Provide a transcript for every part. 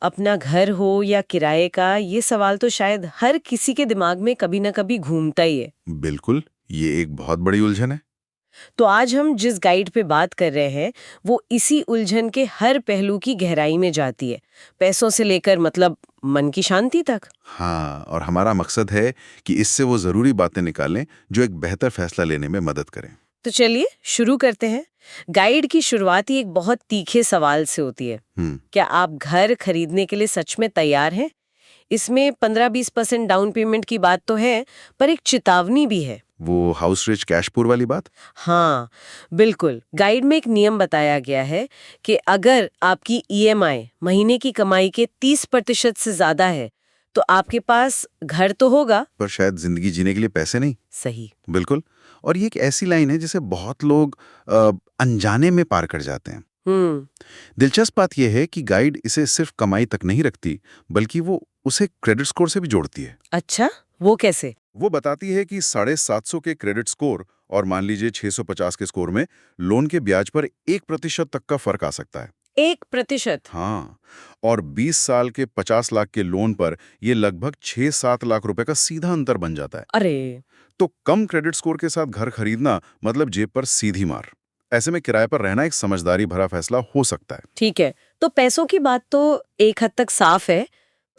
अपना घर हो या किराए का, ये सवाल तो शायद हर किसी के दिमाग में कभी ना कभी घूमता ही है। बिल्कुल, ये एक बहुत बड़ी उलझन है। तो आज हम जिस गाइड पे बात कर रहे हैं वो इसी उलझन के हर पहलू की गहराई में जाती है, पैसों से लेकर मतलब मन की शांति तक। हाँ, और हमारा मकसद है कि इससे वो ज़रूरी बातें निकालें जो एक बेहतर फैसला लेने में मदद करें। तो चलिए शुरू करते हैं। गाइड की शुरुआत ही एक बहुत तीखे सवाल से होती है। हम्म, क्या आप घर खरीदने के लिए सच में तैयार हैं? इसमें 15-20% डाउन पेमेंट की बात तो है, पर एक चेतावनी भी है। वो हाउस रिच कैश पूर वाली बात? हाँ, बिल्कुल। गाइड में एक नियम बताया गया है कि अगर आपकी ईएमआई महीने की कमाई के 30% से ज्यादा है, तो आपके पास घर तो होगा। पर शायद ज़िंदगी जीने के लिए पैसे नहीं। सही। बिल्कुल। और ये एक ऐसी लाइन है जिसे बहुत लोग अनजाने में पार कर जाते हैं। हम्म। दिलचस्प बात यह है कि गाइड इसे सिर्फ कमाई तक नहीं रखती, बल्कि वो उसे क्रेडिट स्कोर से भी जोड़ती है। अच्छा, वो कैसे? वो बताती है कि 750 के क्रेडिट स्कोर और मान लीजिए 650 के स्कोर में लोन के ब्याज पर 1% तक का फर्क आ सकता है। 1%? हाँ, और 20 साल के 50 लाख के लोन पर ये लगभग 6-7 लाख रुपए का सीधा अंतर बन जाता है। अरे। तो कम क्रेडिट स्कोर के साथ घर खरीदना मतलब जेब पर सीधी मार। ऐसे में किराए पर रहना एक समझदारी भरा फैसला हो सकता है। ठीक है, तो पैसों की बात तो एक हद तक साफ है,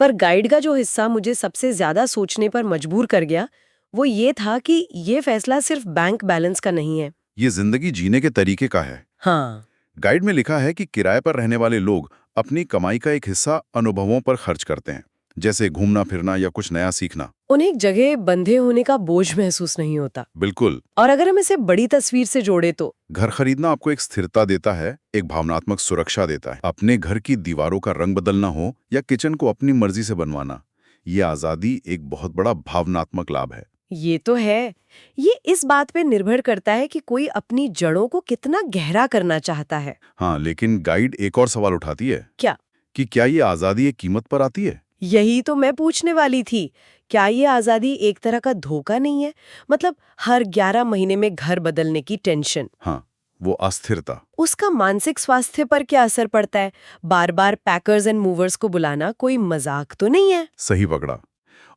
पर गाइड का जो हिस्सा मुझे सबसे ज्यादा सोचने पर मजबूर कर गया, वो ये था कि ये फैसला सिर्फ बैंक बैलेंस का नहीं है। ये जिंदगी जीने के तरीके का है। हाँ। गाइड में लिखा है कि किराए पर रहने वाले लोग अपनी कमाई का एक हिस्सा अनुभवों पर खर्च करते हैं, जैसे घूमना फिरना या कुछ नया सीखना। उन्हें एक जगह बंधे होने का बोझ महसूस नहीं होता। बिल्कुल। और अगर हम इसे बड़ी तस्वीर से जोड़े तो घर खरीदना आपको एक स्थिरता देता है, एक भावनात्मक सुरक्षा देता है। अपने घर की दीवारों का रंग बदलना हो या किचन को अपनी मर्जी से बनवाना, ये आजादी एक बहुत बड़ा भावनात्मक लाभ है। ये तो है। ये इस बात पे निर्भर करता है कि कोई अपनी जड़ों को कितना गहरा करना चाहता है। हाँ, लेकिन गाइड एक और सवाल उठाती है क्या? कि क्या ये आजादी एक कीमत पर आती है? यही तो मैं पूछने वाली थी। क्या ये आजादी एक तरह का धोखा नहीं है? मतलब हर 11 महीने में घर बदलने की टेंशन, हाँ, वो अस्थिरता। उसका मानसिक स्वास्थ्य पर क्या असर पड़ता है? बार बार पैकर्स एंड मूवर्स को बुलाना कोई मजाक तो नहीं है। सही पकड़ा।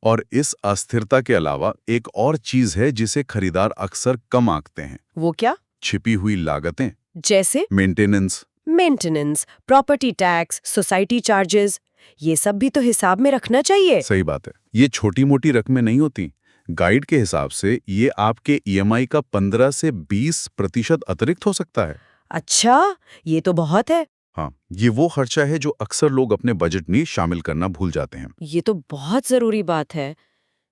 और इस अस्थिरता के अलावा एक और चीज है जिसे खरीदार अक्सर कम आंकते हैं। वो क्या? छिपी हुई लागतें। जैसे maintenance. Maintenance, property tax, society charges, ये सब भी तो हिसाब में रखना चाहिए। सही बात है, ये छोटी मोटी रकमें नहीं होती। गाइड के हिसाब से ये आपके ईएमआई का 15 से 20% अतिरिक्त हो सकता है। अच्छा, ये तो बहुत है। हाँ, ये वो खर्चा है जो अक्सर लोग अपने बजट में शामिल करना भूल जाते हैं। ये तो बहुत जरूरी बात है।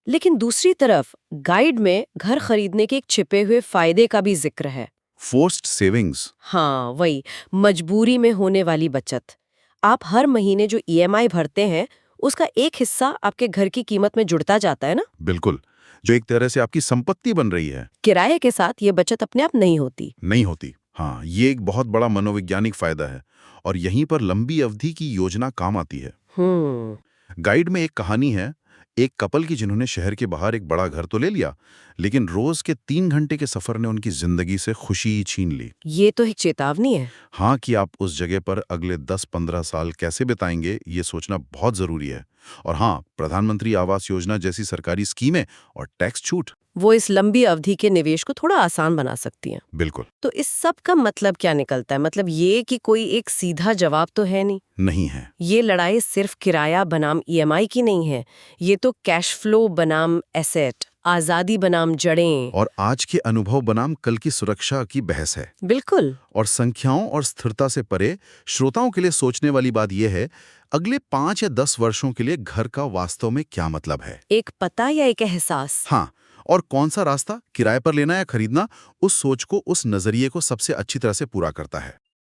लेकिन दूसरी तरफ गाइड में घर खरीदने के एक छिपे हुए फायदे का भी जिक्र है। Forced savings. हाँ, वही, मजबूरी में होने वाली बचत। आप हर महीने जो ईएमआई भरते हैं, उसका एक हिस्सा आपके घर की कीमत में जुड़ता जाता है ना? बिल्कुल, जो एक तरह से आपकी संपत्ति बन रही है। किराए के साथ ये बचत अपने आप नहीं होती। नहीं होती। हाँ, ये एक बहुत बड़ा मनोवैज्ञानिक फायदा है और यहीं पर लंबी अवधि की योजना काम आती है। हम्म। गाइड में एक कहानी है, एक कपल की जिन्होंने शहर के बाहर एक बड़ा घर तो ले लिया, लेकिन रोज के 3 घंटे के सफर ने उनकी जिंदगी से खुशी ही छीन ली। ये तो एक चेतावनी है। हाँ, कि आप उस जगह पर अगले 10-15 साल कैसे बिताएंगे, ये सोचना बहुत जरूरी है। और हाँ, प्रधानमंत्री आवास योजना जैसी सरकारी स्कीमें और टैक्स छूट। वो इस लंबी अवधि के निवेश को थोड़ा आसान बना सकती हैं। बिल्कुल। तो इस सब का मतलब क्या निकलता है? मतलब ये कि कोई एक सीधा जवाब तो है नहीं। नहीं है। ये लड़ाई सिर्फ किराया बनाम ईएमआई की नहीं है। ये तो कैश फ्लो बनाम एसेट, आजादी बनाम जड़ें। और आज के अनुभव बनाम कल की सुरक्षा की बहस है। बिल्कुल। और संख्याओं और स्थिरता से परे श्रोताओं के लिए सोचने वाली बात यह है, अगले 5 या 10 वर्षों के लिए घर का वास्तव में क्या मतलब है। एक पता या एक एहसास? हाँ, और कौन सा रास्ता, किराए पर लेना या खरीदना, उस सोच को, उस नजरिए को सबसे अच्छी तरह से पूरा करता है।